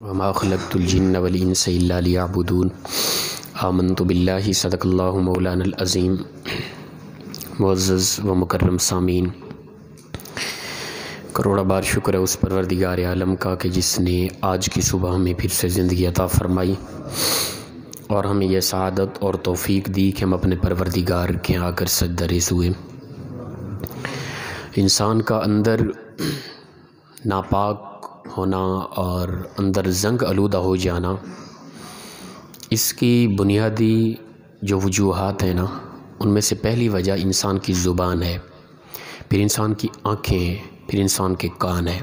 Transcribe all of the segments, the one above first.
وما خلقت الجن والانس الا ليعبدون آمنت باللہ صدق اللہ مولانا العظیم۔ معزز و مکرم سامعین، کروڑا بار شکر ہے اس پروردگار عالم کا کہ جس نے آج کی صبح ہمیں پھر سے زندگی عطا فرمائی اور ہمیں یہ سعادت اور توفیق دی کہ ہم اپنے پروردگار کے آ کر سجدہ ریز ہوئے۔ انسان کا اندر ناپاک ہونا اور اندر زنگ آلودہ ہو جانا، اس کی بنیادی جو وجوہات ہیں نا، ان میں سے پہلی وجہ انسان کی زبان ہے، پھر انسان کی آنکھیں، پھر انسان کے کان ہیں۔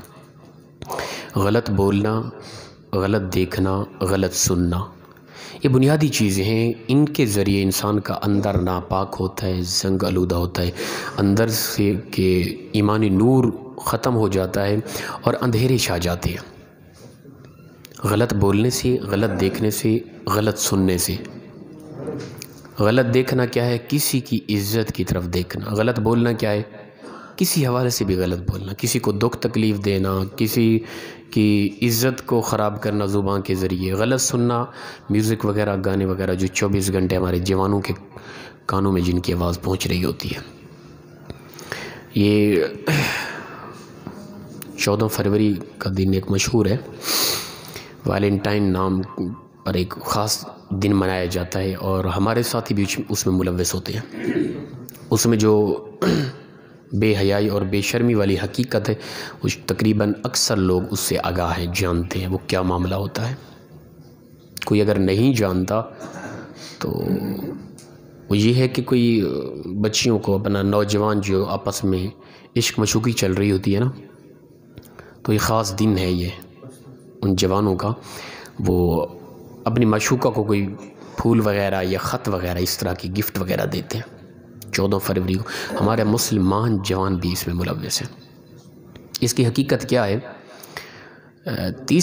غلط بولنا، غلط دیکھنا، غلط سننا، یہ بنیادی چیزیں ہیں۔ ان کے ذریعے انسان کا اندر ناپاک ہوتا ہے، زنگ آلودہ ہوتا ہے، اندر سے کہ ایمانی نور ختم ہو جاتا ہے اور اندھیرے چھا جاتے ہیں۔ غلط بولنے سے، غلط دیکھنے سے، غلط سننے سے۔ غلط دیکھنا کیا ہے؟ کسی کی عزت کی طرف دیکھنا۔ غلط بولنا کیا ہے؟ کسی حوالے سے بھی غلط بولنا، کسی کو دکھ تکلیف دینا، کسی کی عزت کو خراب کرنا زبان کے ذریعے۔ غلط سننا، میوزک وغیرہ، گانے وغیرہ جو 24 گھنٹے ہمارے جوانوں کے کانوں میں جن کی آواز پہنچ رہی ہوتی ہے۔ یہ 14 فروری کا دن ایک مشہور ہے، ویلنٹائن نام پر ایک خاص دن منایا جاتا ہے، اور ہمارے ساتھی بھی اس میں ملوث ہوتے ہیں۔ اس میں جو بے حیائی اور بے شرمی والی حقیقت ہے، وہ تقریباً اکثر لوگ اس سے آگاہ ہیں، جانتے ہیں وہ کیا معاملہ ہوتا ہے۔ کوئی اگر نہیں جانتا تو وہ یہ ہے کہ کوئی بچیوں کو، اپنا نوجوان جو آپس میں عشق مشوقی چل رہی ہوتی ہے نا، تو یہ خاص دن ہے یہ ان جوانوں کا، وہ اپنی معشوقہ کو کوئی پھول وغیرہ یا خط وغیرہ اس طرح کی گفٹ وغیرہ دیتے ہیں 14 فروری کو۔ ہمارے مسلمان جوان بھی اس میں ملوث ہیں۔ اس کی حقیقت کیا ہے؟ 3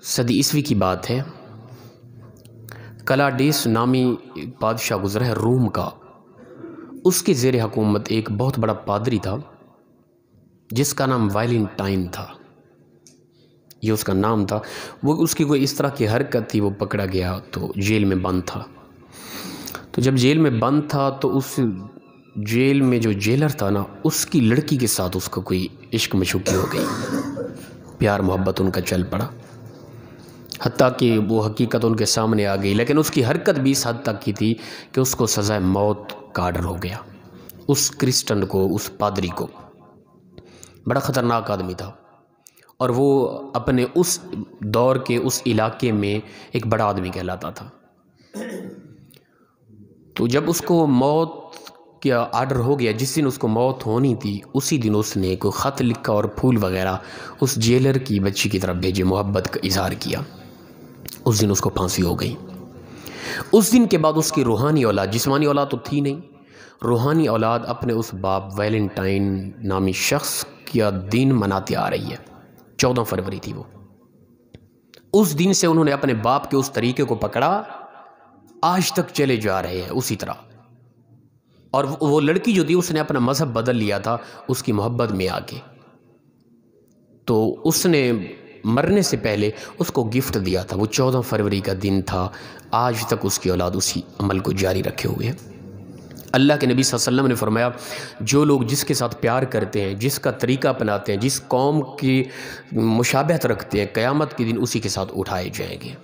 صدی عیسوی کی بات ہے۔ کلاڈیس نامی ایک بادشاہ گزرا ہے روم کا، اس کے زیر حکومت ایک بہت بڑا پادری تھا جس کا نام ویلنٹائن تھا، یہ اس کا نام تھا۔ وہ اس کی کوئی اس طرح کی حرکت تھی، وہ پکڑا گیا تو جیل میں بند تھا۔ تو جب جیل میں بند تھا تو اس جیل میں جو جیلر تھا نا، اس کی لڑکی کے ساتھ اس کو کوئی عشق مشوقی ہو گئی، پیار محبت ان کا چل پڑا، حتیٰ کہ وہ حقیقت ان کے سامنے آ گئی۔ لیکن اس کی حرکت بھی اس حد تک کی تھی کہ اس کو سزائے موت کا آرڈر ہو گیا۔ اس کرسچن کو، اس پادری کو، بڑا خطرناک آدمی تھا، اور وہ اپنے اس دور کے اس علاقے میں ایک بڑا آدمی کہلاتا تھا۔ تو جب اس کو موت کا آرڈر ہو گیا، جس دن اس کو موت ہونی تھی، اسی دن اس نے کوئی خط لکھا اور پھول وغیرہ اس جیلر کی بچی کی طرف بھیجے، محبت کا اظہار کیا۔ اس دن اس کو پھانسی ہو گئی۔ اس دن کے بعد اس کی روحانی اولاد، جسمانی اولاد تو تھی نہیں، روحانی اولاد اپنے اس باپ ویلنٹائن نامی شخص کا دن مناتے آ رہی ہے۔ 14 فروری تھی وہ۔ اس دن سے انہوں نے اپنے باپ کے اس طریقے کو پکڑا، آج تک چلے جا رہے ہیں اسی طرح۔ اور وہ لڑکی جو تھی، اس نے اپنا مذہب بدل لیا تھا اس کی محبت میں آ کے۔ تو اس نے مرنے سے پہلے اس کو گفٹ دیا تھا، وہ 14 فروری کا دن تھا۔ آج تک اس کی اولاد اسی عمل کو جاری رکھے ہوئے ہیں۔ اللہ کے نبی صلی اللہ علیہ وسلم نے فرمایا، جو لوگ جس کے ساتھ پیار کرتے ہیں، جس کا طریقہ اپناتے ہیں، جس قوم کی مشابہت رکھتے ہیں، قیامت کے دن اسی کے ساتھ اٹھائے جائیں گے۔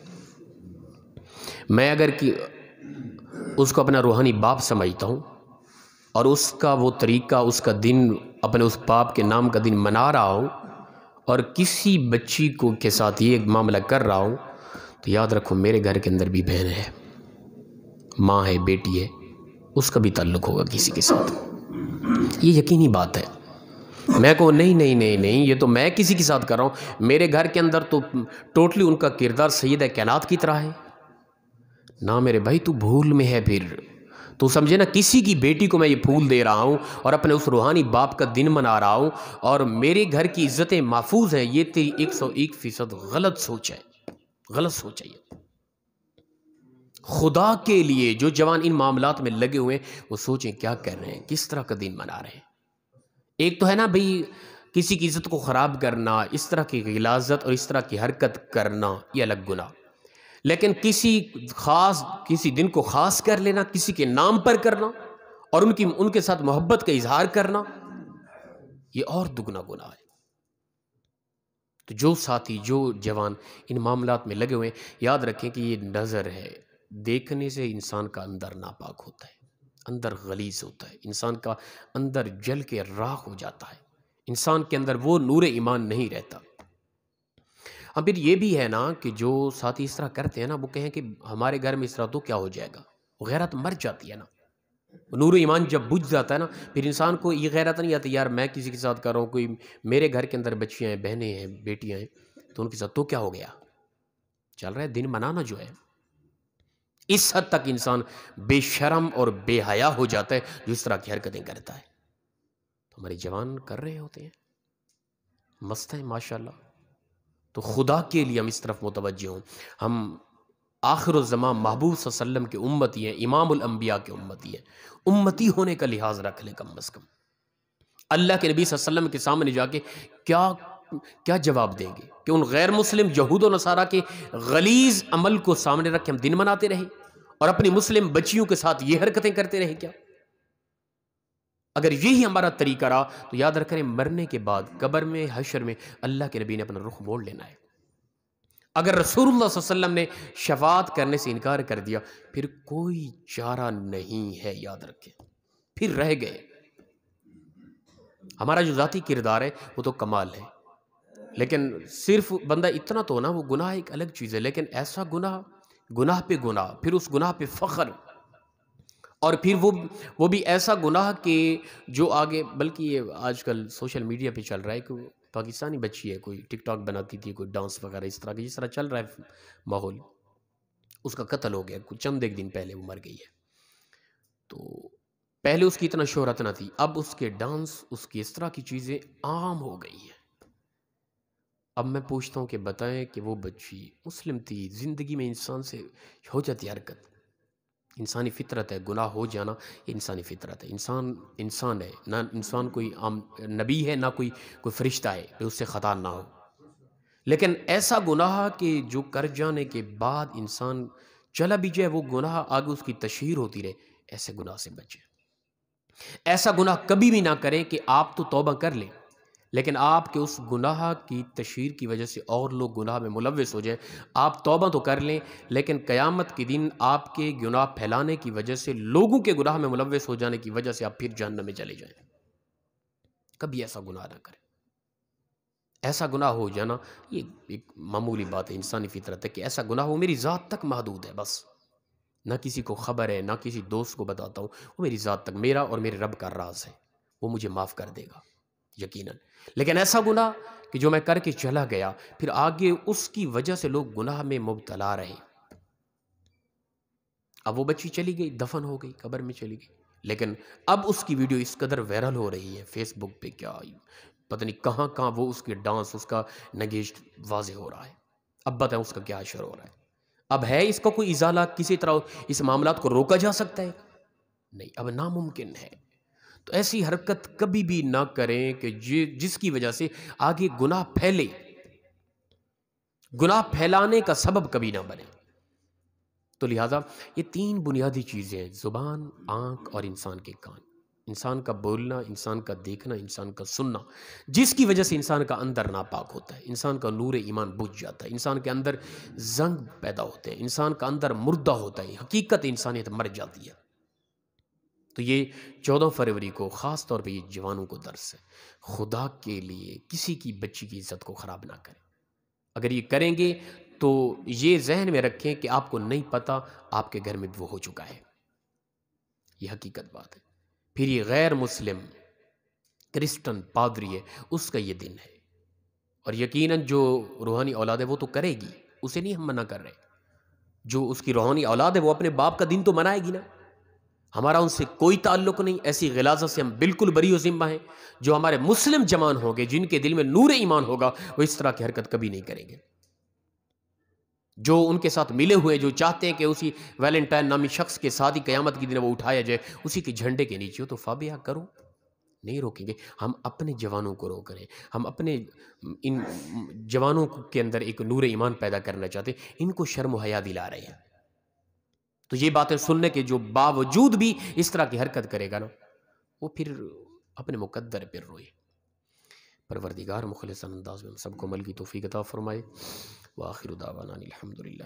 میں اگر اس کو اپنا روحانی باپ سمجھتا ہوں اور اس کا وہ طریقہ، اس کا دن، اپنے اس باپ کے نام کا دن منا رہا ہوں، اور کسی بچی کو کے ساتھ یہ معاملہ کر رہا ہوں، تو یاد رکھو میرے گھر کے اندر بھی بہن ہے، ماں ہے، بیٹی ہے، اس کا بھی تعلق ہوگا کسی کے ساتھ۔ یہ یقینی بات ہے۔ میں کہوں نہیں نہیں نہیں نہیں، یہ تو میں کسی کے ساتھ کر رہا ہوں، میرے گھر کے اندر تو ٹوٹلی ان کا کردار سید کائنات کی طرح ہے۔ نہ میرے بھائی، تو بھول میں ہے۔ پھر تو سمجھے نا، کسی کی بیٹی کو میں یہ پھول دے رہا ہوں اور اپنے اس روحانی باپ کا دن منا رہا ہوں، اور میرے گھر کی عزتیں محفوظ ہیں، یہ تیری 101% غلط سوچ ہے، غلط سوچ ہے۔ یہ خدا کے لیے جو جوان ان معاملات میں لگے ہوئے ہیں، وہ سوچیں کیا کر رہے ہیں، کس طرح کا دن منا رہے ہیں۔ ایک تو ہے نا بھئی کسی کی عزت کو خراب کرنا، اس طرح کی غلاظت اور اس طرح کی حرکت کرنا یہ الگ گناہ. لیکن کسی دن کو خاص کر لینا، کسی کے نام پر کرنا اور ان کے ساتھ محبت کا اظہار کرنا، یہ اور دگنا گناہ ہے. تو جو ساتھی، جو جوان ان معاملات میں لگے ہوئے ہیں، یاد رکھیں کہ یہ نظر ہے، دیکھنے سے انسان کا اندر ناپاک ہوتا ہے، اندر غلیظ ہوتا ہے، انسان کا اندر جل کے راکھ ہو جاتا ہے، انسان کے اندر وہ نور ایمان نہیں رہتا. اب پھر یہ بھی ہے نا کہ جو ساتھی اس طرح کرتے ہیں نا، وہ کہیں کہ ہمارے گھر میں اس طرح تو کیا ہو جائے گا، غیرت مر جاتی ہے نا. نور ایمان جب بجھ جاتا ہے نا، پھر انسان کو یہ غیرت نہیں آتی یار میں کسی کے ساتھ کر رہا ہوں، کوئی میرے گھر کے اندر بچیاں ہیں، بہنیں ہیں، بیٹیاں ہیں، تو ان کے ساتھ تو کیا ہو گیا، چل رہا ہے دن منانا جو ہے. اس حد تک انسان بے شرم اور بے حیا ہو جاتا ہے جو اس طرح کی حرکتیں کرتا ہے. تو ہمارے جوان کر رہے ہوتے ہیں، مست ہیں ماشاءاللہ. تو خدا کے لیے ہم اس طرف متوجہ ہوں. ہم آخر الزمان محبوب صلی اللہ علیہ وسلم کے امتی ہیں، امام الانبیاء کے امتی ہیں. امتی ہونے کا لحاظ رکھ لیں کم از کم. اللہ کے نبی صلی اللہ علیہ وسلم کے سامنے جا کے کیا جواب دیں گے کہ ان غیر مسلم یہود و نصارہ کے غلیظ عمل کو سامنے رکھ کے ہم دن مناتے رہیں اور اپنی مسلم بچیوں کے ساتھ یہ حرکتیں کرتے رہیں کیا؟ اگر یہی ہمارا طریقہ رہا تو یاد رکھیں مرنے کے بعد قبر میں، حشر میں اللہ کے نبی نے اپنا رخ موڑ لینا ہے. اگر رسول اللہ صلی اللہ علیہ وسلم نے شفاعت کرنے سے انکار کر دیا پھر کوئی چارہ نہیں ہے، یاد رکھیں پھر رہ گئے. ہمارا جو ذاتی کردار ہے وہ تو کمال ہے، لیکن صرف بندہ اتنا تو نا، وہ گناہ ایک الگ چیز ہے، لیکن ایسا گناہ پہ گناہ، پھر اس گناہ پہ فخر، اور پھر وہ بھی ایسا گناہ کہ جو آگے، بلکہ یہ آج کل سوشل میڈیا پہ چل رہا ہے کہ پاکستانی بچی ہے، کوئی ٹک ٹاک بناتی تھی، کوئی ڈانس وغیرہ اس طرح کی، جس طرح چل رہا ہے ماحول، اس کا قتل ہو گیا چند ایک دن پہلے، وہ مر گئی ہے. تو پہلے اس کی اتنا شہرت نہ تھی، اب اس کے ڈانس، اس کی اس طرح کی چیزیں عام ہو گئی ہیں. اب میں پوچھتا ہوں کہ بتائیں کہ وہ بچی مسلم تھی، زندگی میں انسان سے ہو جاتی حرکت، انسانی فطرت ہے، گناہ ہو جانا یہ انسانی فطرت ہے. انسان ہے، نہ انسان کوئی عام نبی ہے، نہ کوئی فرشتہ ہے کہ اس سے خطا نہ ہو. لیکن ایسا گناہ کہ جو کر جانے کے بعد انسان چلا بھی جائے، وہ گناہ آگے اس کی تشہیر ہوتی رہے، ایسے گناہ سے بچے. ایسا گناہ کبھی بھی نہ کریں کہ آپ تو توبہ کر لیں لیکن آپ کے اس گناہ کی تشہیر کی وجہ سے اور لوگ گناہ میں ملوث ہو جائیں. آپ توبہ تو کر لیں لیکن قیامت کے دن آپ کے گناہ پھیلانے کی وجہ سے، لوگوں کے گناہ میں ملوث ہو جانے کی وجہ سے آپ پھر جہنم میں چلے جائیں. کبھی ایسا گناہ نہ کریں. ایسا گناہ ہو جانا یہ ایک معمولی بات ہے، انسانی فطرت ہے کہ ایسا گناہ ہو میری ذات تک محدود ہے، بس نہ کسی کو خبر ہے، نہ کسی دوست کو بتاتا ہوں، وہ میری ذات تک، میرا اور میرے رب کا راز ہے، وہ مجھے معاف کر دے گا یقیناً. لیکن ایسا گناہ کہ جو میں کر کے چلا گیا پھر آگے اس کی وجہ سے لوگ گناہ میں مبتلا رہے. اب وہ بچی چلی گئی، دفن ہو گئی، قبر میں چلی گئی، لیکن اب اس کی ویڈیو اس قدر وائرل ہو رہی ہے فیس بک پہ، کیا پتہ نہیں کہاں وہ اس کے ڈانس، اس کا نگیشت واضح ہو رہا ہے. اب بتائیں اس کا کیا اثر ہو رہا ہے؟ اب ہے اس کا کوئی ازالہ، کسی طرح اس معاملات کو روکا جا سکتا ہے؟ نہیں، اب ناممکن ہے. تو ایسی حرکت کبھی بھی نہ کریں کہ جس کی وجہ سے آگے گناہ پھیلے، گناہ پھیلانے کا سبب کبھی نہ بنے. تو لہٰذا یہ 3 بنیادی چیزیں ہیں، زبان، آنکھ اور انسان کے کان. انسان کا بولنا، انسان کا دیکھنا، انسان کا سننا، جس کی وجہ سے انسان کا اندر ناپاک ہوتا ہے، انسان کا نور ایمان بجھ جاتا ہے، انسان کے اندر زنگ پیدا ہوتے ہیں، انسان کا اندر مردہ ہوتا ہے، حقیقت انسانیت مر جاتی ہے. تو یہ 14 فروری کو خاص طور پہ یہ جوانوں کو درس ہے، خدا کے لیے کسی کی بچی کی عزت کو خراب نہ کریں. اگر یہ کریں گے تو یہ ذہن میں رکھیں کہ آپ کو نہیں پتا آپ کے گھر میں وہ ہو چکا ہے، یہ حقیقت بات ہے. پھر یہ غیر مسلم کرسچن پادری ہے، اس کا یہ دن ہے، اور یقیناً جو روحانی اولاد ہے وہ تو کرے گی، اسے نہیں ہم منع کر رہے. جو اس کی روحانی اولاد ہے وہ اپنے باپ کا دن تو منائے گی نا. ہمارا ان سے کوئی تعلق نہیں، ایسی غلاظت سے ہم بالکل بری و ذمہ ہیں. جو ہمارے مسلم جوان ہوں گے، جن کے دل میں نور ایمان ہوگا، وہ اس طرح کی حرکت کبھی نہیں کریں گے. جو ان کے ساتھ ملے ہوئے، جو چاہتے ہیں کہ اسی ویلنٹائن نامی شخص کے ساتھ ہی قیامت کی دن وہ اٹھایا جائے، اسی کے جھنڈے کے نیچے ہو، تو فابیہ کرو، نہیں روکیں گے، ہم اپنے جوانوں کو روک رہے ہیں، ہم اپنے ان جوانوں کے اندر ایک نور ایمان پیدا کرنا چاہتے ہیں، ان کو شرم و حیا دلا رہے ہیں۔ تو یہ باتیں سننے کے جو باوجود بھی اس طرح کی حرکت کرے گا نا، وہ پھر اپنے مقدر پر روئے۔ پروردگار مخلص انداز میں ہم سب کو عمل کی توفیق عطا فرمائے۔ وآخر دعوانا الحمدللہ۔